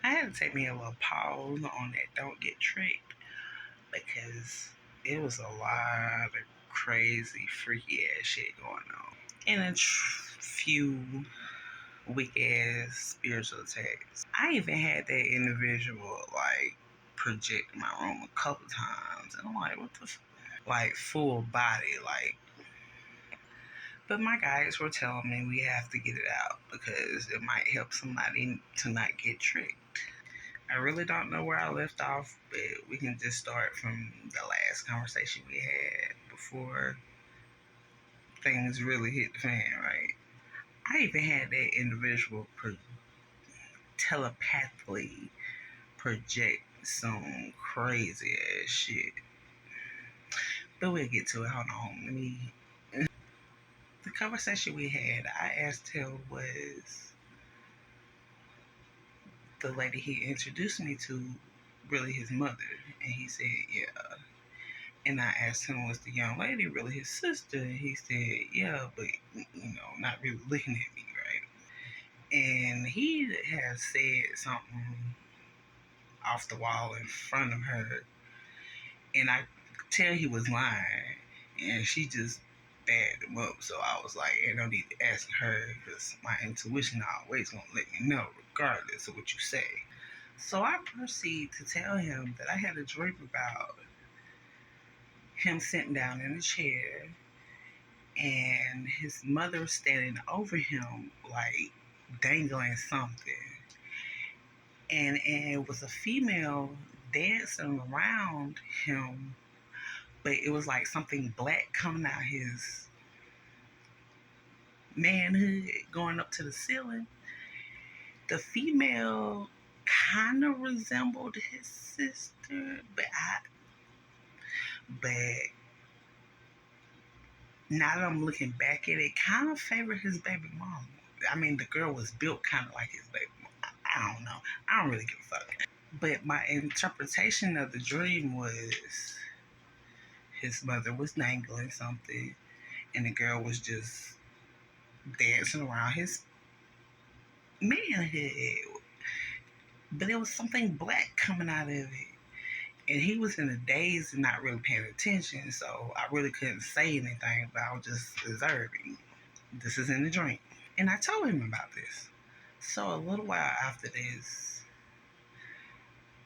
I had to take me a little pause on that Don't Get Tricked because it was a lot of crazy, freaky ass shit going on. And few weak ass spiritual attacks. I even had that individual like project in my room a couple times. And I'm like, what the like full body, like. But my guides were telling me we have to get it out because it might help somebody to not get tricked. I really don't know where I left off, but we can just start from the last conversation we had before things really hit the fan, right? I even had that individual telepathically project some crazy ass shit. But we'll get to it. Hold on. Let me. The conversation we had, I asked him was the lady he introduced me to really his mother? And he said, yeah. And I asked him, was the young lady really his sister? And he said, yeah, but, not really looking at me, right? And he has said something off the wall in front of her. And I could tell he was lying. And she just bagged him up. So I was like, I don't need to ask her because my intuition always going to let me know, regardless of what you say. So I proceed to tell him that I had a dream about him sitting down in a chair and his mother standing over him, like dangling something. And it was a female dancing around him, but it was like something black coming out his manhood going up to the ceiling. The female kind of resembled his sister, but now that I'm looking back at it, kind of favored his baby mama. I mean, the girl was built kind of like his baby mama. I don't know. I don't really give a fuck. But my interpretation of the dream was his mother was dangling something, and the girl was just dancing around his manhood. But it was something black coming out of it. And he was in a daze and not really paying attention, so I really couldn't say anything, but I was just observing. This is in the dream. And I told him about this. So a little while after this,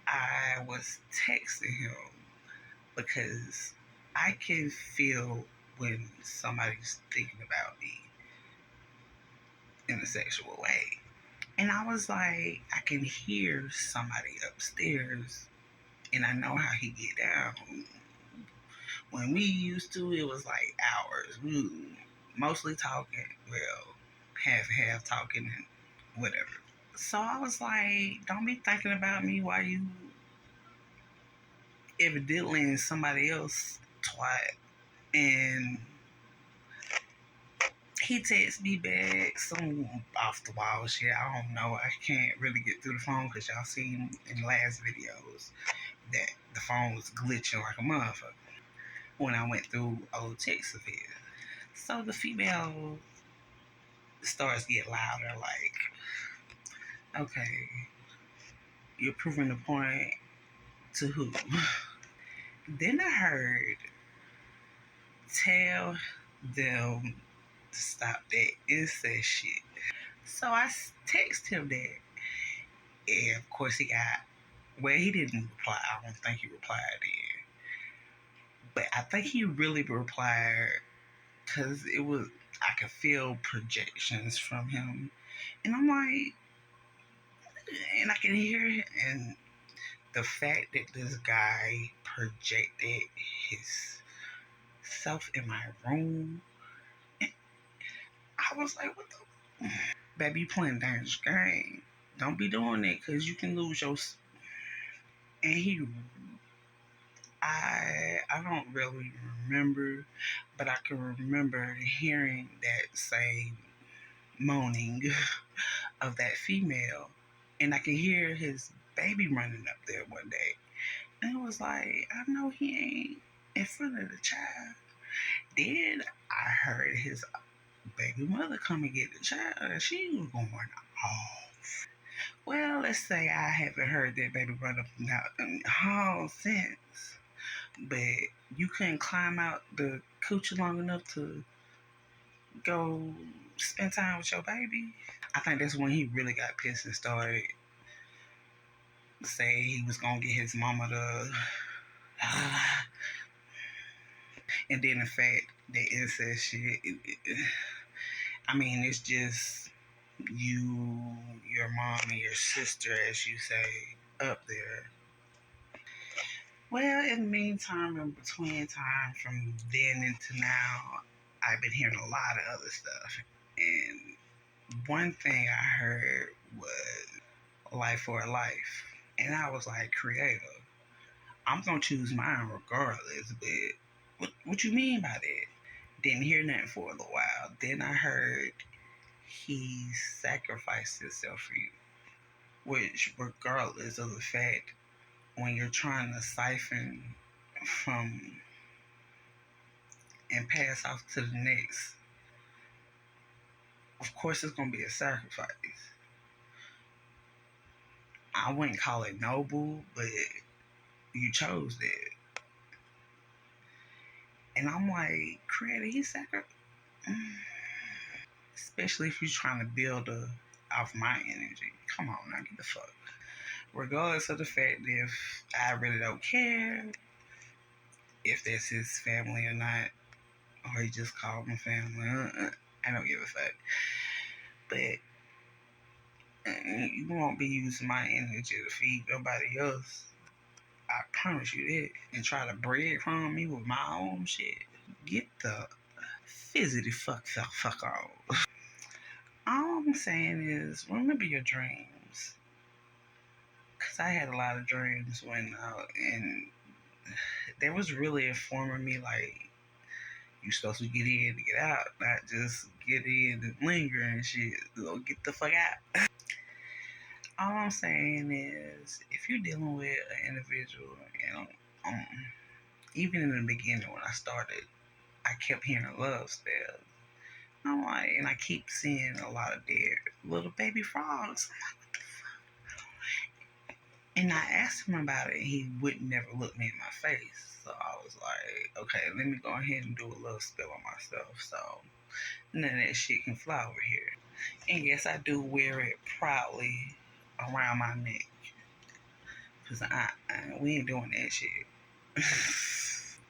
I was texting him because I can feel when somebody's thinking about me in a sexual way. And I was like, I can hear somebody upstairs and I know how he get down. When we used to, it was like hours. We were mostly talking, well, half talking and whatever. So I was like, don't be thinking about me while you evidently in somebody else twat. And he texted me back some off the wall shit. I don't know. I can't really get through the phone because y'all seen in the last videos that the phone was glitching like a motherfucker when I went through old texts of his. So the female starts getting louder, like, okay, you're proving the point to who? Then I heard, tell them to stop that incest shit. So I text him that. And of course he got, well, he didn't reply. I don't think he replied then. But I think he really replied because it was, I could feel projections from him. And I'm like, and I can hear it. And the fact that this guy projected his self in my room, I was like, what the? Baby, you playing dangerous game. Don't be doing that because you can lose your. And I don't really remember, but I can remember hearing that same moaning of that female, and I can hear his baby running up there one day, and it was like, I know he ain't in front of the child. Then I heard his baby mother come and get the child, and she was going off. Well, let's say I haven't heard that baby run up and down the hall since, but you couldn't climb out the coochie long enough to go spend time with your baby. I think that's when he really got pissed and started saying he was gonna get his mama to. And then the fact that incest shit, I mean, it's just you, your mom, and your sister, as you say, up there. Well, in the meantime, in between time from then into now, I've been hearing a lot of other stuff. And one thing I heard was life for a life. And I was like, creative. I'm going to choose mine regardless, but what you mean by that? Didn't hear nothing for a little while. Then I heard he sacrificed himself for you. Which, regardless of the fact, when you're trying to siphon from and pass off to the next, of course it's going to be a sacrifice. I wouldn't call it noble, but you chose that. And I'm like, creator, he sacrificed. Especially if you're trying to build off my energy. Come on now, get the fuck. Regardless of the fact that if I really don't care if that's his family or not, or he just called my family, I don't give a fuck. But you won't be using my energy to feed nobody else. I promise you that. And try to breadcrumb me with my own shit. Get the fizzity fuck on. All I'm saying is, remember your dreams. Because I had a lot of dreams and they was really informing me, like, you supposed to get in to get out, not just get in and linger and shit. So get the fuck out. All I'm saying is, if you're dealing with an individual, um, even in the beginning when I started, I kept hearing love spells. I'm like, and I keep seeing a lot of dead little baby frogs. And I asked him about it, and he would never look me in my face. So I was like, okay, let me go ahead and do a little spell on myself, so none of that shit can fly over here. And yes, I do wear it proudly around my neck, cause we ain't doing that shit.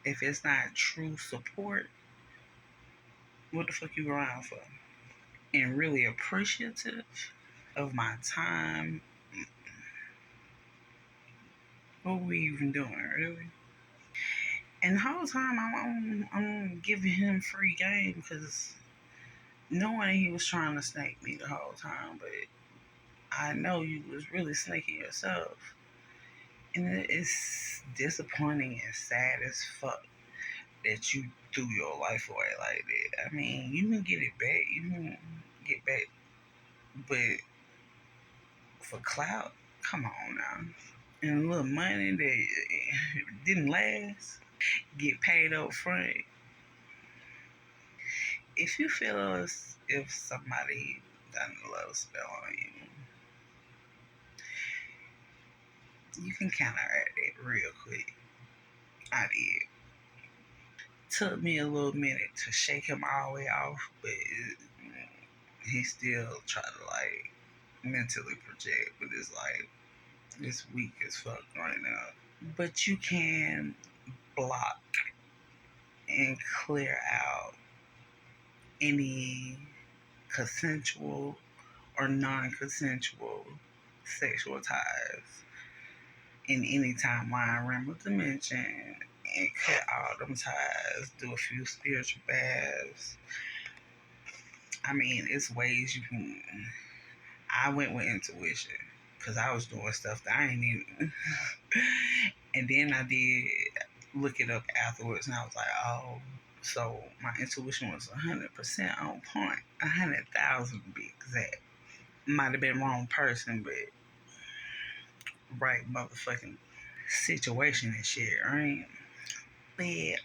If it's not true support, what the fuck you around for? And really appreciative of my time. What were we even doing, really? And the whole time I'm giving him free game because knowing he was trying to snake me the whole time, but I know you was really snaking yourself. And it's disappointing and sad as fuck that you threw your life away like that. I mean, you can get it back. You can get back. But for clout, come on now. And a little money that didn't last, get paid up front. If you feel as if somebody done a love spell on you can counteract that real quick. I did. Took me a little minute to shake him all the way off, but he still tried to like mentally project, but it's like it's weak as fuck right now. But you can block and clear out any consensual or non-consensual sexual ties in any timeline, realm of dimension, and cut all them ties, do a few spiritual baths. I mean, it's ways you can. I went with intuition because I was doing stuff that I ain't even. And then I did look it up afterwards, and I was like, oh, so my intuition was 100% on point, 100,000 to be exact. Might have been wrong person, but right motherfucking situation and shit, right? But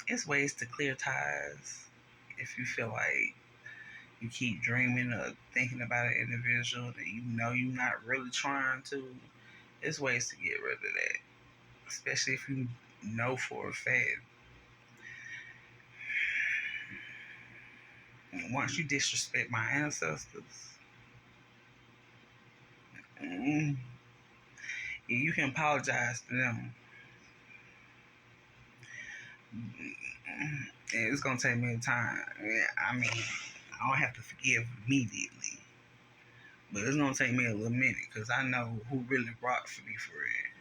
it's ways to clear ties if you feel like you keep dreaming of thinking about an individual that you know you're not really trying to. There's ways to get rid of that, especially if you know for a fact. Once you disrespect my ancestors, mm, you can apologize to them. It's gonna take me time. I mean, I don't have to forgive immediately, but it's gonna take me a little minute because I know who really rocked for me for real.